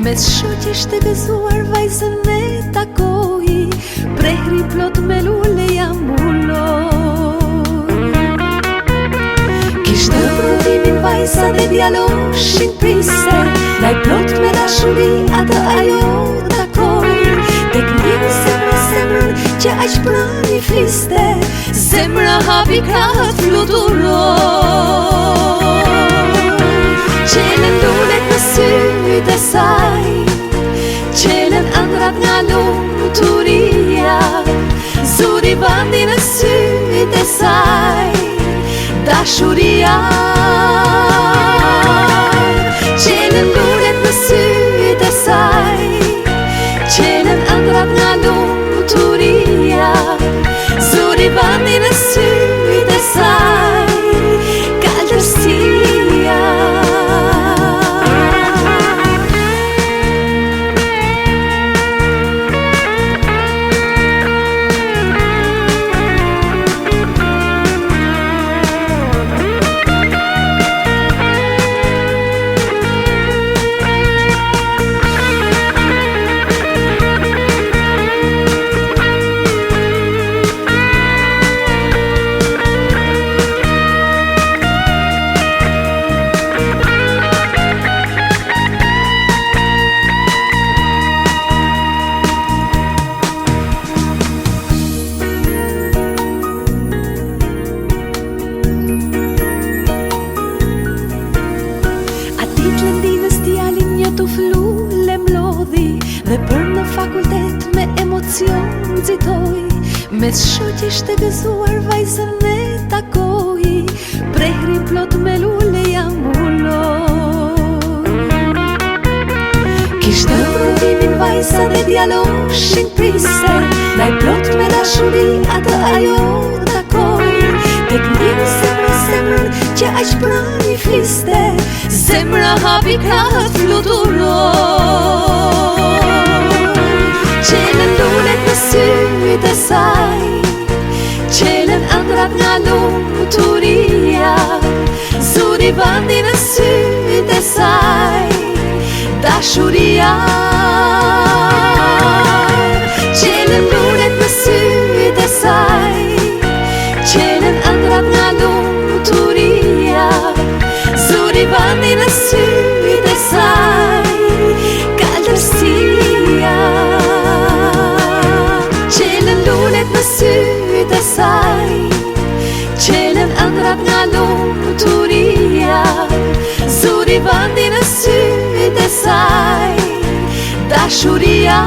Mes shoqesh të gëzuar vajzën e takoi, prehri plot me lule jam ulloj. Kishte provimin vajza dhe djaloshin priste, ndaj plot me dashuri atë ajo takoi. Tek njëri zemrën që aq prani fliste, zemra hapi krahët fluturoi. Qelen lulet në sytë e saj, qelen ëndrat nga lumturia, zuri bandi në sytë e saj, dashuria. Qelen lulet në sytë e saj, qelen ëndrat nga lumturia, zuri bandi në sytë e saj, kaltërsia. Dhe për në fakultet me emocion nxitoj, mes shoqesh të gëzuar vajzën e takoi, prehri plot me lule jam ulloj. Kishte provimin vajza dhe djaloshin priste, ndaj plot me dashuri atë ajo takoi. Tek njëri zemrën që aq prani fliste, zemra hapi krahët fluturoi. Qelen lulet në sytë e saj, qelen ëndrat nga lumturia, zuri bandi në sytë e saj, dashuria. Qelen lulet në sytë e saj, qelen ëndrat nga lumturia, zuri bandi në sytë e saj, kaltërsia. Në sytë e saj, qelen ëndrat nga lumturia, zuri bandi në sytë e saj, dashuria.